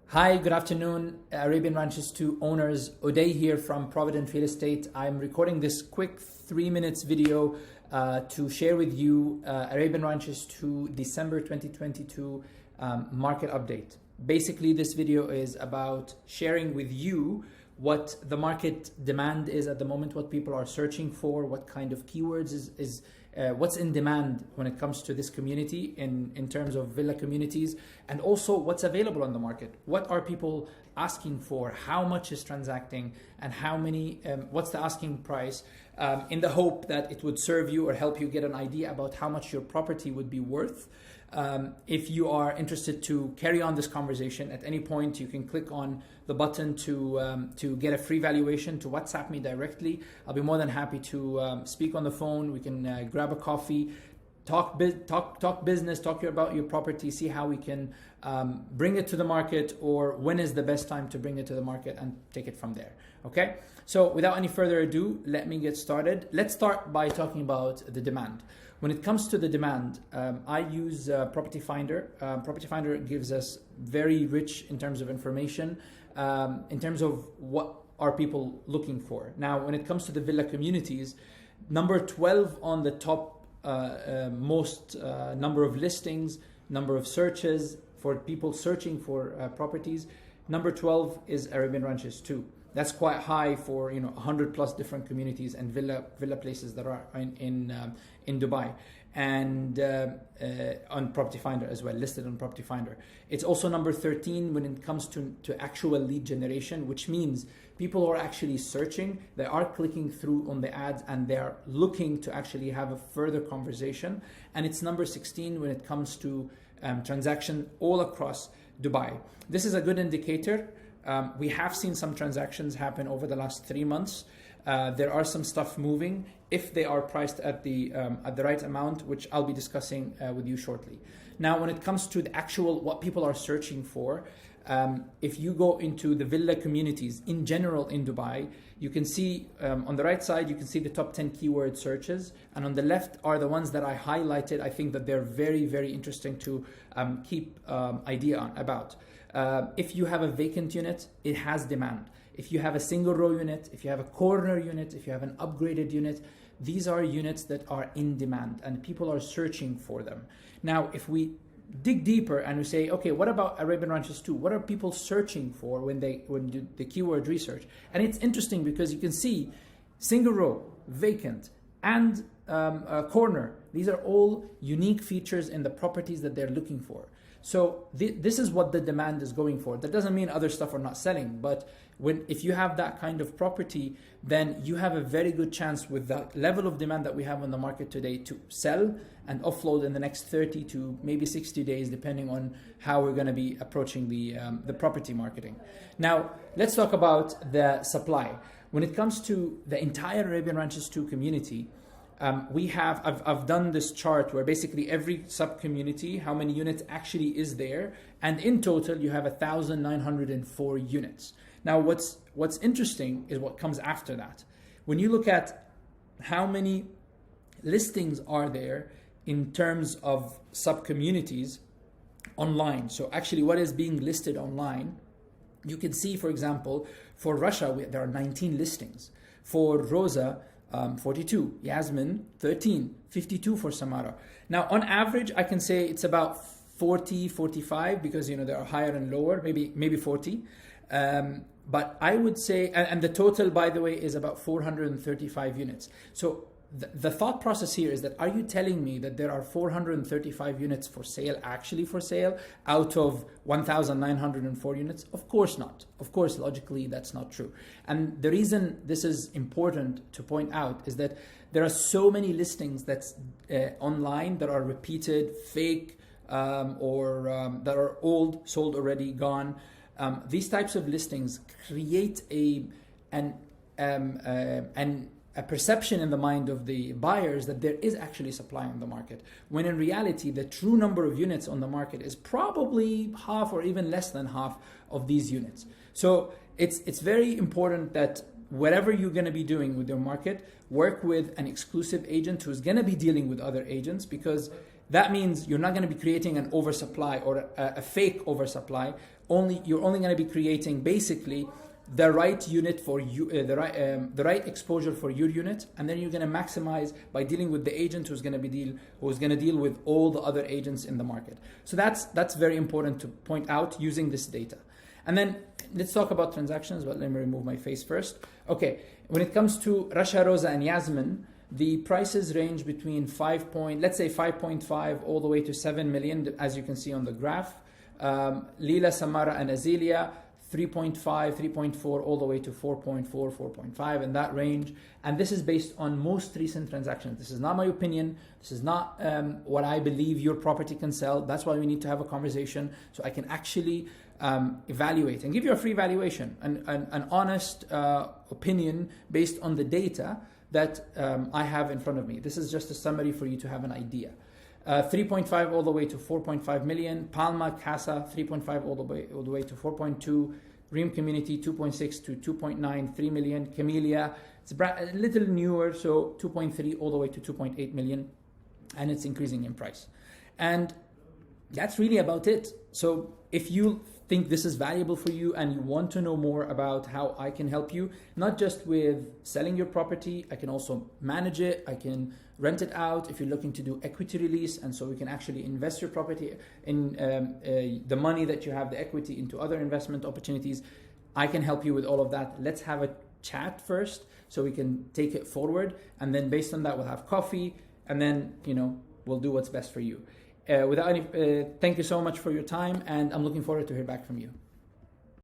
Hi, good afternoon, Arabian Ranches 2 owners. Uday here from Provident Real Estate. I'm recording this quick 3 minutes video to share with you Arabian Ranches 2 December 2022 market update. Basically, this video is about sharing with you what the market demand is at the moment, what people are searching for, what kind of keywords is what's in demand when it comes to this community in terms of villa communities, and also what's available on the market. What are people asking for? How much is transacting, and how many? What's the asking price? In the hope that it would serve you or help you get an idea about how much your property would be worth. If you are interested to carry on this conversation at any point, you can click on the button to get a free valuation, to WhatsApp me directly. I'll be more than happy to speak on the phone. We can grab a coffee, talk business, talk about your property, see how we can bring it to the market, or when is the best time to bring it to the market, and take it from there. Okay, so without any further ado, let me get started. Let's start by talking about the demand. When it comes to the demand, I use Property Finder. Property Finder gives us very rich in terms of information, in terms of what are people looking for. Now, when it comes to the villa communities, number 12 on the top most number of listings, number of searches for people searching for properties, number 12 is Arabian Ranches 2. That's quite high for 100 plus different communities and villa places that are in Dubai, and on Property Finder as well, listed on Property Finder. It's also number 13 when it comes to actual lead generation, which means people are actually searching, they are clicking through on the ads, and they are looking to actually have a further conversation. And it's number 16 when it comes to transaction all across Dubai. This is a good indicator. We have seen some transactions happen over the last 3 months. There are some stuff moving if they are priced at the right amount, which I'll be discussing with you shortly. Now, when it comes to the actual what people are searching for, if you go into the villa communities in general in Dubai, you can see on the right side, you can see the top 10 keyword searches, and on the left are the ones that I highlighted. I think that they're very, very interesting to keep idea on about. If you have a vacant unit, it has demand. If you have a single row unit, if you have a corner unit, if you have an upgraded unit, these are units that are in demand and people are searching for them. Now, if we dig deeper and we say, okay, what about Arabian Ranches 2? What are people searching for when do the keyword research? And it's interesting because you can see single row, vacant, and corner. These are all unique features in the properties that they're looking for. So this is what the demand is going for. That doesn't mean other stuff are not selling, but if you have that kind of property, then you have a very good chance with the level of demand that we have on the market today to sell and offload in the next 30 to maybe 60 days, depending on how we're going to be approaching the property marketing. Now, let's talk about the supply. When it comes to the entire Arabian Ranches 2 community, I've done this chart where basically every sub community, how many units actually is there, and in total you have 1,904 units. Now, what's interesting is what comes after that. When you look at how many listings are there in terms of sub communities online, so actually what is being listed online, you can see, for example, for Russia there are 19 listings. For Rosa, 42, Yasmin 13, 52 for Samara. Now, on average, I can say it's about 40, 45, because there are higher and lower, maybe 40. But I would say, and the total, by the way, is about 435 units. So the thought process here is that, are you telling me that there are 435 units for sale, actually for sale, out of 1,904 units? Of course not. Of course, logically, that's not true. And the reason this is important to point out is that there are so many listings that's online that are repeated, fake, or that are old, sold already, gone. These types of listings create a perception in the mind of the buyers that there is actually supply on the market, when in reality the true number of units on the market is probably half or even less than half of these units. So it's very important that whatever you're going to be doing with your market, work with an exclusive agent who's going to be dealing with other agents, because That means you're not going to be creating an oversupply or a fake oversupply. You're only going to be creating basically the right unit for you, the right exposure for your unit, and then you're going to maximize by dealing with the agent who's going to deal with all the other agents in the market. So that's very important to point out using this data. And then let's talk about transactions, but let me remove my face first. Okay, when it comes to Rasha, Rosa, and Yasmin, the prices range between let's say 5.5 all the way to 7 million, as you can see on the graph. Leela, Samara, and Azelia, 3.5, 3.4, all the way to 4.4, 4.5 in that range. And this is based on most recent transactions. This is not my opinion. This is not what I believe your property can sell. That's why we need to have a conversation so I can actually evaluate and give you a free valuation, an honest opinion based on the data that I have in front of me. This is just a summary for you to have an idea. 3.5 all the way to 4.5 million. Palma, Casa, 3.5 all the way to 4.2. Ream Community, 2.6 to 2.9, 3 million. Camellia, it's a little newer, so 2.3 all the way to 2.8 million, and it's increasing in price. And that's really about it. So if you think this is valuable for you and you want to know more about how I can help you, not just with selling your property, I can also manage it, I can rent it out if you're looking to do equity release, and so we can actually invest your property in the money that you have, the equity, into other investment opportunities. I can help you with all of that. Let's have a chat first so we can take it forward, and then based on that we'll have coffee, and then we'll do what's best for you. Thank you so much for your time, and I'm looking forward to hear back from you.